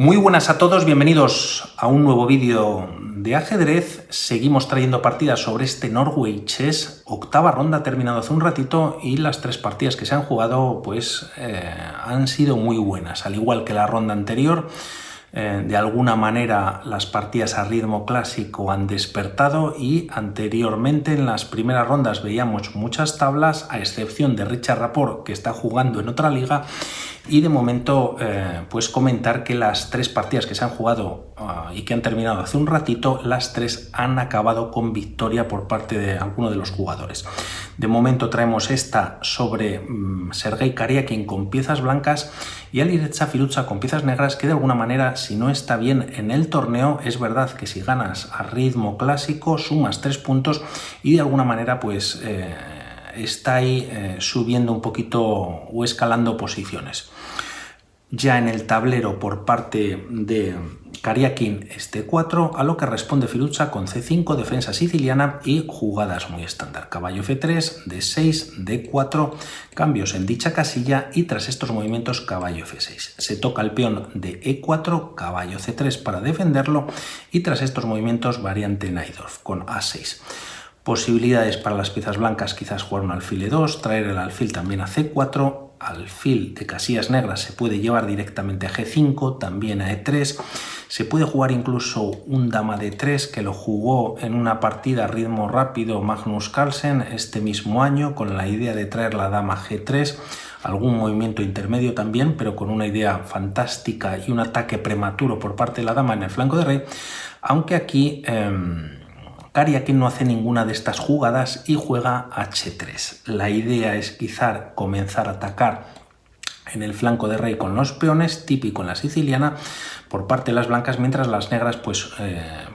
Muy buenas a todos, bienvenidos a un nuevo vídeo de ajedrez. Seguimos trayendo partidas sobre este Norway Chess. Octava ronda ha terminado hace un ratito y las tres partidas que se han jugado pues han sido muy buenas. Al igual que la ronda anterior, de alguna manera las partidas a ritmo clásico han despertado y anteriormente en las primeras rondas veíamos muchas tablas, a excepción de Richard Rapport, que está jugando en otra liga. Y de momento, pues comentar que las tres partidas que se han jugado y que han terminado hace un ratito, las tres han acabado con victoria por parte de alguno de los jugadores. De momento traemos esta sobre Sergei Karyakin con piezas blancas y Alireza Firouzja con piezas negras, que de alguna manera, si no está bien en el torneo, es verdad que si ganas a ritmo clásico sumas 3 puntos y de alguna manera pues está ahí subiendo un poquito o escalando posiciones. Ya en el tablero por parte de Karyakin este 4, a lo que responde Firouzja con C5, defensa siciliana y jugadas muy estándar. Caballo F3, D6, D4, cambios en dicha casilla y tras estos movimientos caballo F6. Se toca el peón de E4, caballo C3 para defenderlo y tras estos movimientos variante Najdorf con A6. Posibilidades para las piezas blancas, quizás jugar un alfil E2, traer el alfil también a C4, alfil de casillas negras se puede llevar directamente a G5, también a E3, se puede jugar incluso un dama D3 que lo jugó en una partida a ritmo rápido Magnus Carlsen este mismo año con la idea de traer la dama G3, algún movimiento intermedio también, pero con una idea fantástica y un ataque prematuro por parte de la dama en el flanco de rey, aunque aquí Karyakin no hace ninguna de estas jugadas y juega H3. La idea es quizá comenzar a atacar en el flanco de rey con los peones, típico en la siciliana, por parte de las blancas, mientras las negras pues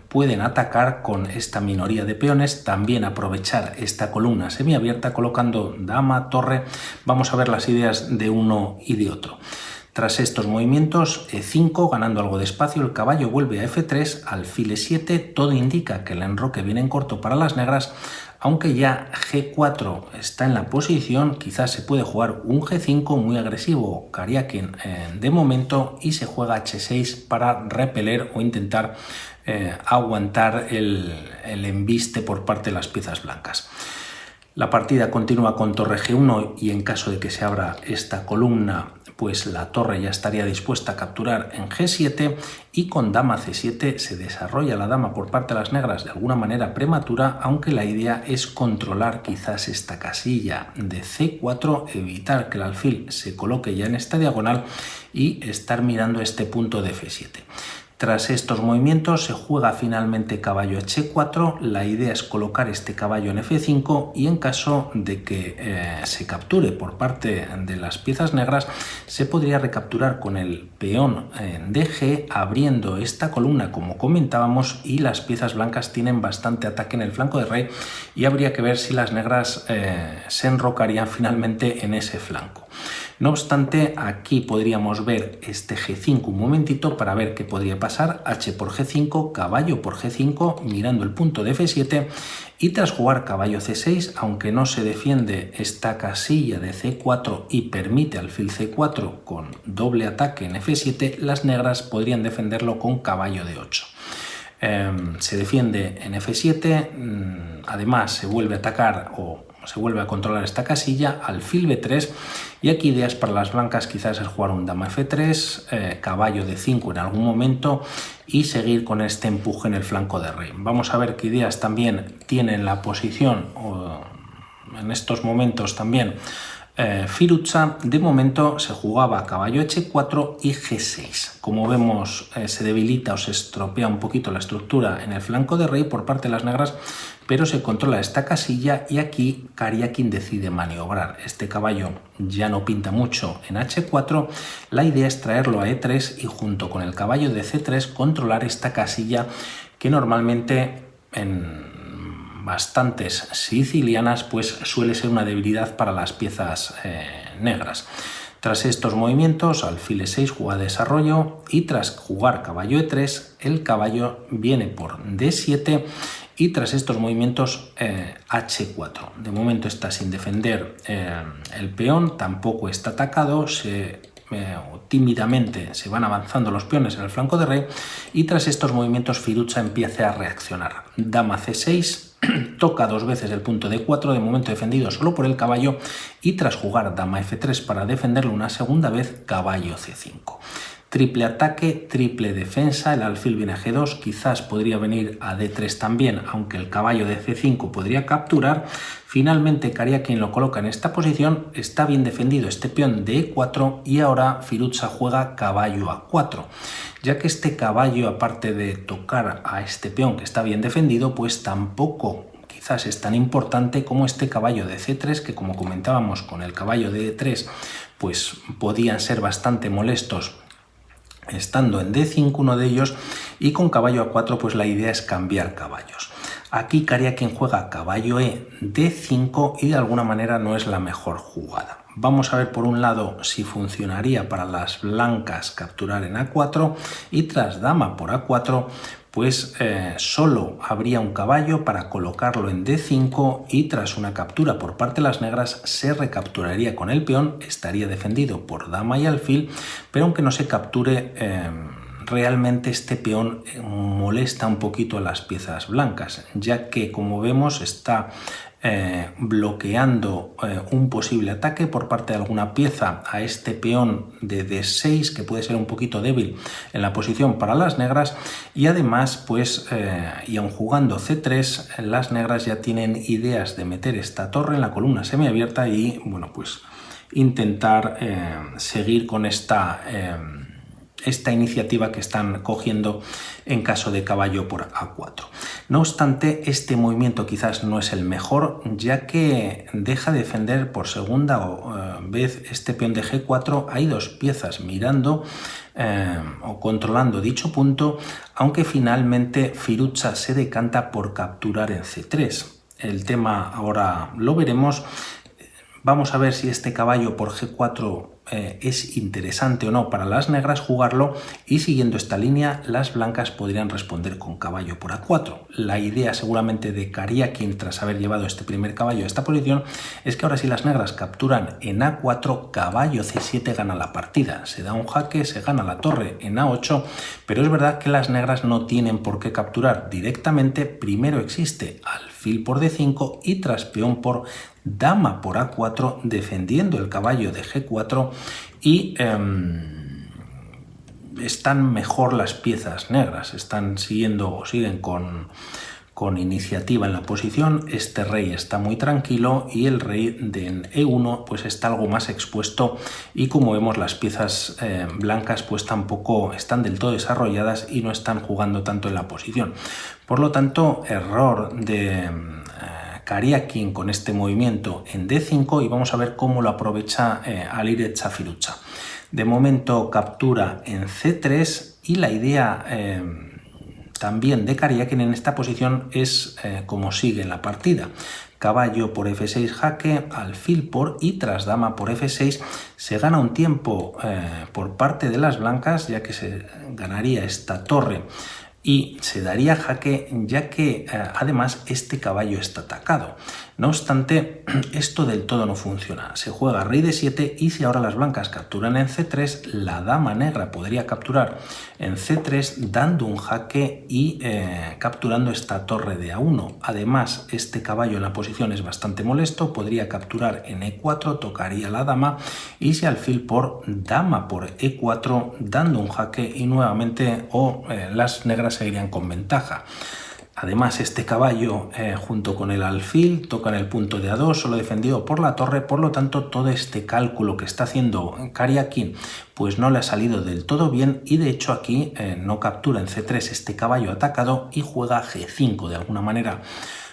pueden atacar con esta minoría de peones, también aprovechar esta columna semiabierta colocando dama, torre. Vamos a ver las ideas de uno y de otro. Tras estos movimientos, E5, ganando algo de espacio, el caballo vuelve a F3, alfil E7, todo indica que el enroque viene en corto para las negras, aunque ya G4 está en la posición, quizás se puede jugar un G5 muy agresivo, Karyakin de momento, y se juega H6 para repeler o intentar aguantar el embiste por parte de las piezas blancas. La partida continúa con torre G1 y en caso de que se abra esta columna, pues la torre ya estaría dispuesta a capturar en G7 y con dama C7 se desarrolla la dama por parte de las negras de alguna manera prematura, aunque la idea es controlar quizás esta casilla de C4, evitar que el alfil se coloque ya en esta diagonal y estar mirando este punto de F7. Tras estos movimientos se juega finalmente caballo H4, la idea es colocar este caballo en F5 y en caso de que se capture por parte de las piezas negras se podría recapturar con el peón de G abriendo esta columna como comentábamos y las piezas blancas tienen bastante ataque en el flanco de rey y habría que ver si las negras se enrocarían finalmente en ese flanco. No obstante, aquí podríamos ver este G5 un momentito para ver qué podría pasar. H por G5, caballo por G5, mirando el punto de F7 y tras jugar caballo C6, aunque no se defiende esta casilla de C4 y permite alfil C4 con doble ataque en F7, las negras podrían defenderlo con caballo D8. Se defiende en F7, además se vuelve a atacar o se vuelve a controlar esta casilla, alfil B3 y aquí ideas para las blancas quizás es jugar un dama F3, caballo D5 en algún momento y seguir con este empuje en el flanco de rey. Vamos a ver qué ideas también tienen la posición o en estos momentos también Firouzja. De momento se jugaba caballo H4 y G6. Como vemos se debilita o se estropea un poquito la estructura en el flanco de rey por parte de las negras, pero se controla esta casilla y aquí Karyakin decide maniobrar. Este caballo ya no pinta mucho en H4, la idea es traerlo a E3 y junto con el caballo de C3 controlar esta casilla que normalmente en bastantes sicilianas pues suele ser una debilidad para las piezas negras. Tras estos movimientos, alfil E6 juega desarrollo y tras jugar caballo E3, el caballo viene por D7 y tras estos movimientos H4. De momento está sin defender el peón, tampoco está atacado, se tímidamente se van avanzando los peones en el flanco de rey y tras estos movimientos Firuza empieza a reaccionar. Dama C6, toca dos veces el punto D4, de momento defendido solo por el caballo, y tras jugar dama F3 para defenderlo una segunda vez, caballo C5. Triple ataque, triple defensa, el alfil viene a G2, quizás podría venir a D3 también, aunque el caballo de C5 podría capturar. Finalmente Karyakin lo coloca en esta posición, está bien defendido este peón de E4 y ahora Firuza juega caballo A4, ya que este caballo, aparte de tocar a este peón que está bien defendido, pues tampoco quizás es tan importante como este caballo de C3, que como comentábamos con el caballo de E3, pues podían ser bastante molestos estando en D5 uno de ellos, y con caballo A4 pues la idea es cambiar caballos. Aquí Karyakin juega caballo E, D5 y de alguna manera no es la mejor jugada. Vamos a ver por un lado si funcionaría para las blancas capturar en A4 y tras dama por A4 pues solo habría un caballo para colocarlo en D5 y tras una captura por parte de las negras se recapturaría con el peón, estaría defendido por dama y alfil, pero aunque no se capture realmente este peón molesta un poquito a las piezas blancas, ya que como vemos está bloqueando un posible ataque por parte de alguna pieza a este peón de D6 que puede ser un poquito débil en la posición para las negras, y además pues y aun jugando C3 las negras ya tienen ideas de meter esta torre en la columna semiabierta y bueno pues intentar seguir con esta iniciativa que están cogiendo en caso de caballo por A4. No obstante, este movimiento quizás no es el mejor, ya que deja de defender por segunda vez este peón de G4. Hay dos piezas mirando o controlando dicho punto, aunque finalmente Firuza se decanta por capturar en C3. El tema ahora lo veremos. Vamos a ver si este caballo por G4 es interesante o no para las negras jugarlo, y siguiendo esta línea las blancas podrían responder con caballo por A4. La idea seguramente de Karyakin tras haber llevado este primer caballo a esta posición es que ahora si las negras capturan en A4, caballo C7 gana la partida, se da un jaque, se gana la torre en A8, pero es verdad que las negras no tienen por qué capturar directamente. Primero existe alfil por D5 y tras peón por dama por A4 defendiendo el caballo de G4, y están mejor las piezas negras, están siguiendo o siguen con iniciativa en la posición. Este rey está muy tranquilo y el rey de E1 pues está algo más expuesto, y como vemos las piezas blancas pues tampoco están del todo desarrolladas y no están jugando tanto en la posición. Por lo tanto, error de Karyakin con este movimiento en D5, y vamos a ver cómo lo aprovecha Alireza Firuza. De momento captura en C3 y la idea también de Karyakin en esta posición es como sigue en la partida. Caballo por F6 jaque, alfil por y tras dama por F6 se gana un tiempo por parte de las blancas, ya que se ganaría esta torre y se daría jaque, ya que además este caballo está atacado. No obstante, esto del todo no funciona. Se juega rey d7 y si ahora las blancas capturan en c3, la dama negra podría capturar en c3 dando un jaque y capturando esta torre de a1. Además, este caballo en la posición es bastante molesto, podría capturar en e4, tocaría la dama y si alfil por dama por e4 dando un jaque y nuevamente las negras seguirían con ventaja. Además, este caballo junto con el alfil tocan el punto de A2, solo defendido por la torre, por lo tanto todo este cálculo que está haciendo Karyakin pues no le ha salido del todo bien y de hecho aquí no captura en C3 este caballo atacado y juega G5 de alguna manera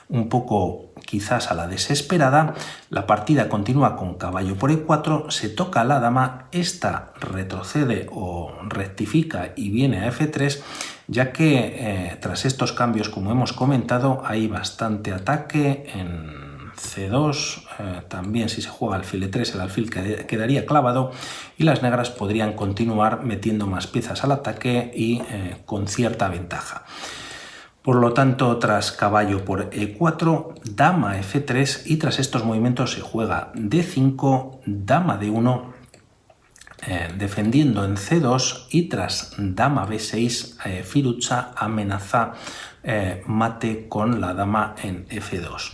un poco quizás a la desesperada. La partida continúa con caballo por E4, se toca a la dama, esta retrocede o rectifica y viene a F3, ya que tras estos cambios, como hemos comentado, hay bastante ataque en C2, también si se juega alfil E3 el alfil quedaría clavado y las negras podrían continuar metiendo más piezas al ataque y con cierta ventaja. Por lo tanto, tras caballo por E4, dama F3 y tras estos movimientos se juega D5, dama D1 defendiendo en C2 y tras dama B6 Firuza amenaza mate con la dama en F2.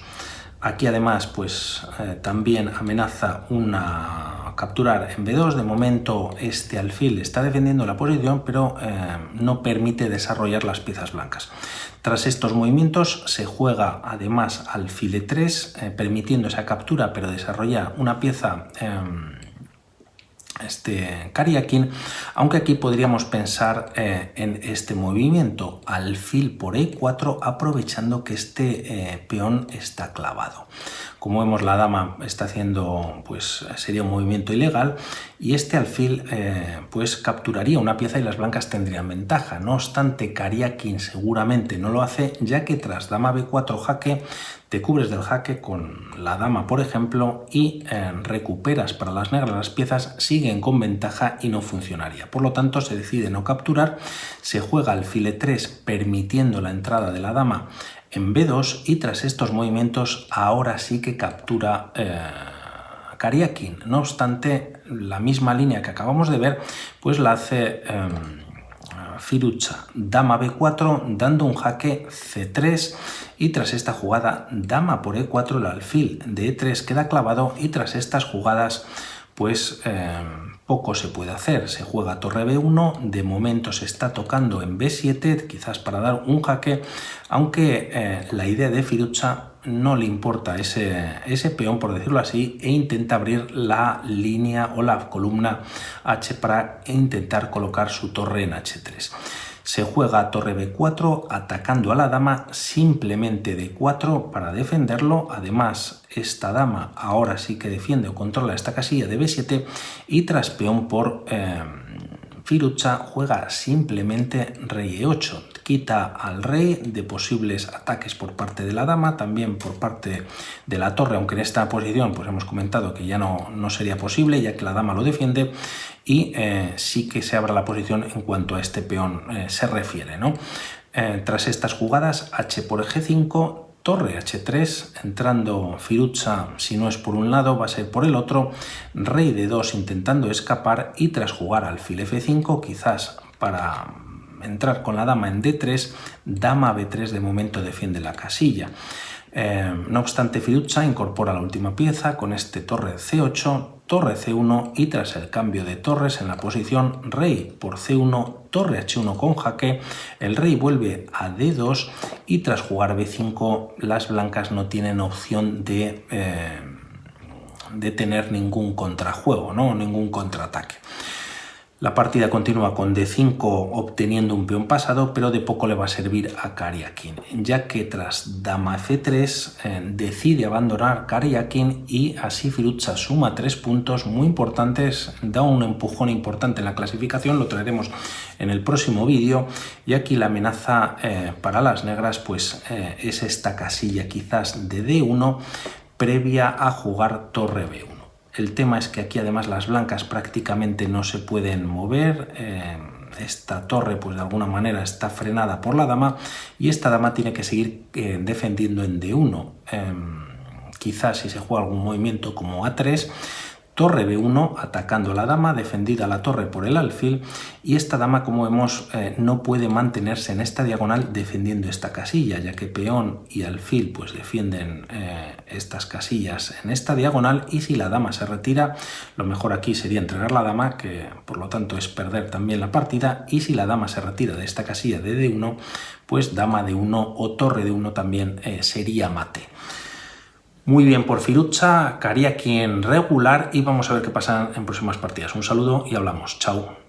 Aquí además pues también amenaza una capturar en B2. De momento este alfil está defendiendo la posición, pero no permite desarrollar las piezas blancas. Tras estos movimientos se juega además alfil E3 permitiendo esa captura, pero desarrolla una pieza Karyakin, aunque aquí podríamos pensar en este movimiento, alfil por E4, aprovechando que este peón está clavado. Como vemos, la dama está haciendo, pues sería un movimiento ilegal, y este alfil pues capturaría una pieza y las blancas tendrían ventaja. No obstante, Karyakin seguramente no lo hace, ya que tras dama B4 jaque te cubres del jaque con la dama, por ejemplo, y recuperas para las negras las piezas, siguen con ventaja y no funcionaría. Por lo tanto, se decide no capturar, se juega alfil E3 permitiendo la entrada de la dama en B2 y tras estos movimientos ahora sí que captura Karyakin. No obstante, la misma línea que acabamos de ver pues la hace Firuza, dama B4 dando un jaque C3 y tras esta jugada dama por E4 el alfil de E3 queda clavado y tras estas jugadas pues poco se puede hacer. Se juega torre B1, de momento se está tocando en B7, quizás para dar un jaque, aunque la idea de Firuza no le importa ese peón, por decirlo así, e intenta abrir la línea o la columna H para intentar colocar su torre en H3. Se juega torre B4 atacando a la dama, simplemente D4 para defenderlo. Además, esta dama ahora sí que defiende o controla esta casilla de B7 y tras peón por Firuza juega simplemente rey E8. Quita al rey de posibles ataques por parte de la dama, también por parte de la torre, aunque en esta posición pues hemos comentado que ya no sería posible, ya que la dama lo defiende, y sí que se abra la posición en cuanto a este peón se refiere, ¿no? Tras estas jugadas, H por G5, torre H3, entrando Firuza, si no es por un lado va a ser por el otro, rey D2 intentando escapar y tras jugar alfil F5, quizás para entrar con la dama en D3, dama B3 de momento defiende la casilla. No obstante, Firuza incorpora la última pieza con este torre C8, torre C1 y tras el cambio de torres en la posición rey por C1, torre H1 con jaque, el rey vuelve a D2 y tras jugar B5 las blancas no tienen opción de tener ningún contrajuego, ¿no? Ningún contraataque. La partida continúa con D5 obteniendo un peón pasado, pero de poco le va a servir a Karyakin, ya que tras dama F3 decide abandonar Karyakin y así Firuza suma 3 puntos muy importantes, da un empujón importante en la clasificación, lo traeremos en el próximo vídeo, y aquí la amenaza para las negras pues es esta casilla quizás de D1 previa a jugar torre B1. El tema es que aquí además las blancas prácticamente no se pueden mover, esta torre pues de alguna manera está frenada por la dama y esta dama tiene que seguir defendiendo en D1. Quizás si se juega algún movimiento como A3, torre B1 atacando a la dama, defendida la torre por el alfil y esta dama, como vemos, no puede mantenerse en esta diagonal defendiendo esta casilla, ya que peón y alfil pues defienden estas casillas en esta diagonal y si la dama se retira, lo mejor aquí sería entregar la dama, que por lo tanto es perder también la partida, y si la dama se retira de esta casilla de D1, pues dama D1 o torre D1 también sería mate. Muy bien por Firuza, Karyakin regular y vamos a ver qué pasa en próximas partidas. Un saludo y hablamos. Chao.